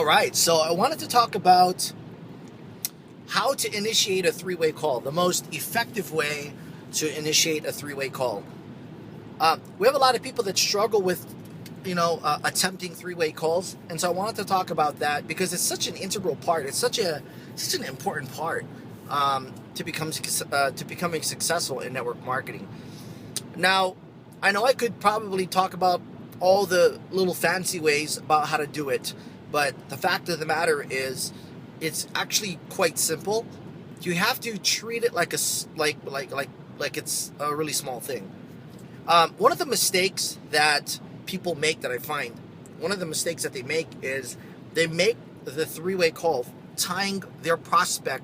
right, so I wanted to talk about how to initiate a three-way call, the most effective way to initiate a three-way call. We have a lot of people that struggle with, attempting three-way calls, and so I wanted to talk about that because it's such an integral part. It's such an important part to becoming successful in network marketing. Now, I know I could probably talk about all the little fancy ways about how to do it, but the fact of the matter is, it's actually quite simple. You have to treat it like it's a really small thing. One of the mistakes that people make that I find, one of the mistakes that they make is they make the three-way call, tying their prospect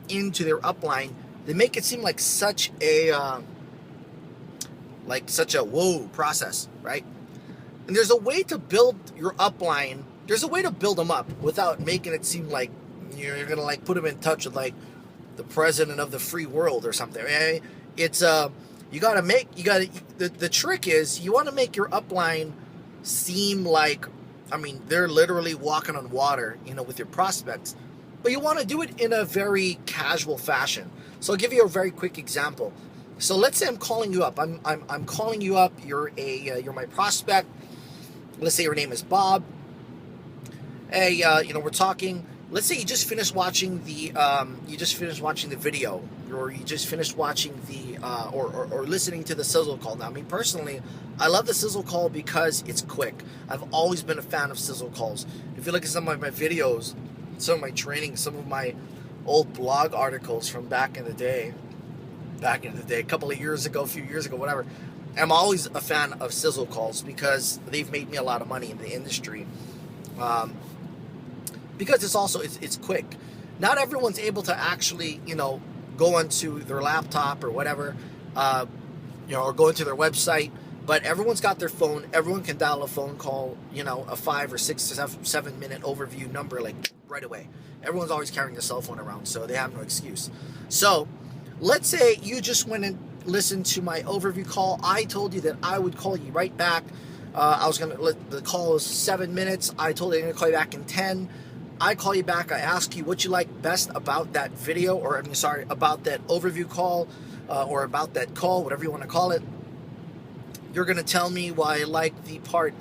into their upline. They make it seem like such a whoa process, right? And there's a way to build your upline. There's a way to build them up without making it seem like you're gonna put them in touch with the president of the free world or something. Right? It's the trick is you want to make your upline seem like, they're literally walking on water, with your prospects, but you want to do it in a very casual fashion. So I'll give you a very quick example. So let's say I'm calling you up. I'm calling you up. You're my prospect. Let's say your name is Bob. Hey, we're talking. Let's say you just finished watching the video, or you just finished watching or listening to the sizzle call. Now, me personally, I love the sizzle call because it's quick. I've always been a fan of sizzle calls. If you look at some of my videos, some of my training, some of my old blog articles from back in the day, a couple of years ago, a few years ago, whatever, I'm always a fan of sizzle calls because they've made me a lot of money in the industry. Because it's quick. Not everyone's able to actually, go onto their laptop or whatever, or go into their website, but everyone's got their phone. Everyone can dial a phone call, a 5 or 6 to 7 minute overview number, right away. Everyone's always carrying a cell phone around, so they have no excuse. So let's say you just went and listened to my overview call. I told you that I would call you right back. The call is 7 minutes. I told you I'm going to call you back in 10. I call you back. I ask you what you like best about that video, about that overview call, or about that call, whatever you want to call it. You're going to tell me why I like the part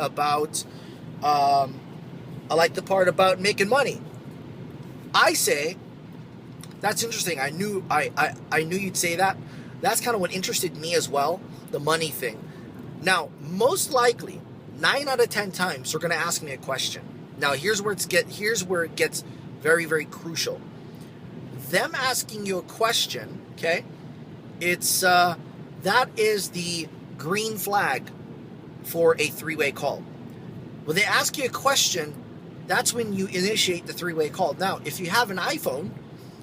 about making money. I say, that's interesting. I knew you'd say that. That's kind of what interested me as well, the money thing. Now, most likely, 9 out of 10 times, they're going to ask me a question. Now, here's where it gets very, very crucial. Them asking you a question, okay? It's that is the green flag for a three-way call. When they ask you a question, that's when you initiate the three-way call. Now, if you have an iPhone,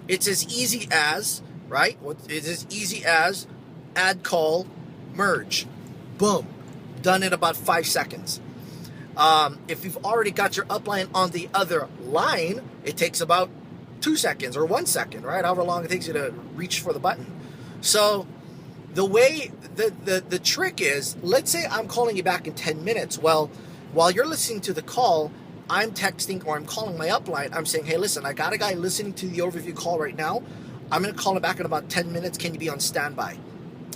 it's as easy as, right? It's as easy as add call, merge. Boom. Done in about 5 seconds. If you've already got your upline on the other line, it takes about 2 seconds or 1 second, right? However long it takes you to reach for the button. So the way, the trick is, let's say I'm calling you back in 10 minutes. Well, while you're listening to the call, I'm texting or I'm calling my upline. I'm saying, hey, listen, I got a guy listening to the overview call right now. I'm going to call him back in about 10 minutes. Can you be on standby?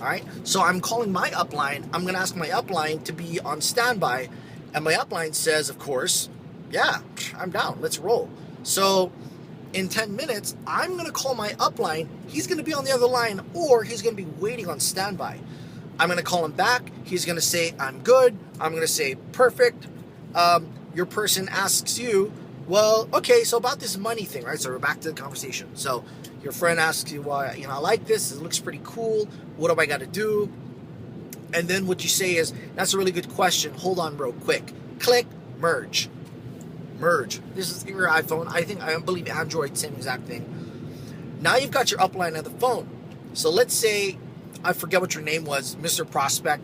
All right. So I'm calling my upline. I'm going to ask my upline to be on standby. And my upline says, of course, yeah, I'm down. Let's roll. So in 10 minutes, I'm going to call my upline. He's going to be on the other line, or he's going to be waiting on standby. I'm going to call him back. He's going to say, I'm good. I'm going to say, perfect. Your person asks you, well, okay, so about this money thing, right? So we're back to the conversation. So your friend asks you, well, I like this. It looks pretty cool. What do I got to do? And then what you say is, that's a really good question. Hold on real quick. Click, merge. Merge. This is your iPhone. I believe Android, same exact thing. Now you've got your upline on the phone. So let's say, I forget what your name was, Mr. Prospect.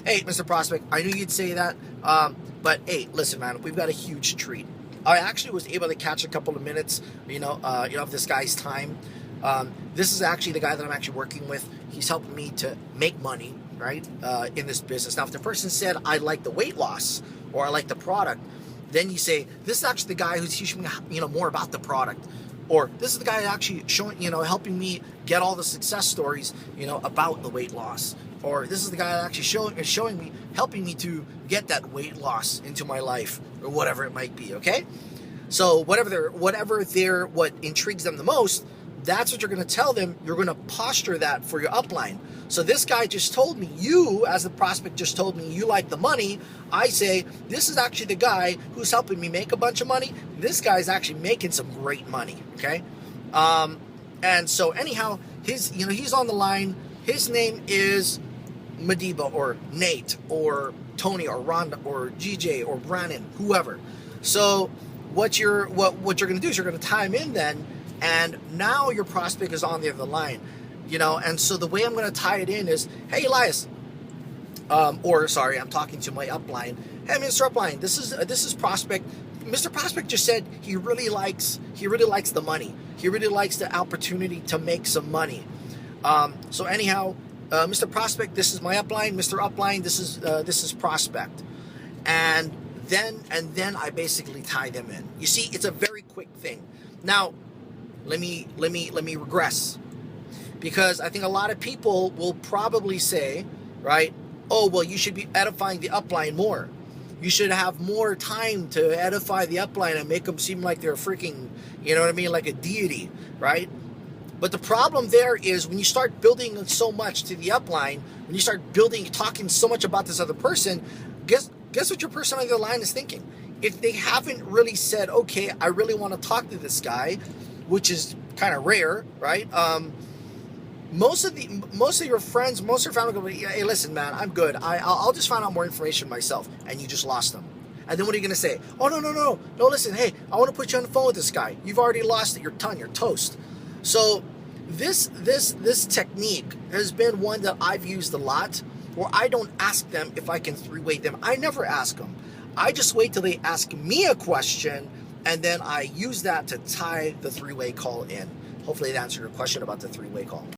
Hey, Mr. Prospect, I knew you'd say that. But hey, listen, man, we've got a huge treat. I actually was able to catch a couple of minutes, of this guy's time. This is actually the guy that I'm actually working with. He's helping me to make money, right, in this business. Now, if the person said, I like the weight loss or I like the product, Then you say, this is actually the guy who's teaching me, more about the product. Or this is the guy actually showing, helping me get all the success stories, about the weight loss. Or this is the guy that actually showing me, helping me to get that weight loss into my life, or whatever it might be, okay? So what intrigues them the most, that's what you're going to tell them. You're going to posture that for your upline. So this guy just told me, you as the prospect just told me you like the money. I say, this is actually the guy who's helping me make a bunch of money. This guy's actually making some great money, okay? And so anyhow, he's on the line. His name is Madiba or Nate or Tony or Rhonda or GJ or Brandon, whoever. So what you're going to do is you're going to tie him in then, and now your prospect is on the other line, and so the way I'm going to tie it in is, hey Elias, I'm talking to my upline. Hey, Mr. Upline, this is prospect. Mr. Prospect just said he really likes the money. He really likes the opportunity to make some money. So anyhow, Mr. Prospect, this is my upline. Mr. Upline, this is prospect, and then I basically tie them in. You see, it's a very quick thing. Now, let me regress, because I think a lot of people will probably say, right, oh, well, you should be edifying the upline more. You should have more time to edify the upline and make them seem like they're freaking, like a deity, right? But the problem there is when you start building so much to the upline, when you start talking so much about this other person, guess what your person on the other line is thinking? If they haven't really said, okay, I really want to talk to this guy, which is kind of rare, right? Most of your friends, most of your family go, hey, listen, man, I'm good. I'll just find out more information myself. And you just lost them. And then what are you going to say? Oh, no, listen, hey, I want to put you on the phone with this guy. You've already lost it. You're done. You're toast. So this technique has been one that I've used a lot, where I don't ask them if I can three-way them. I never ask them. I just wait till they ask me a question, and then I use that to tie the three-way call in. Hopefully that answered your question about the three-way call.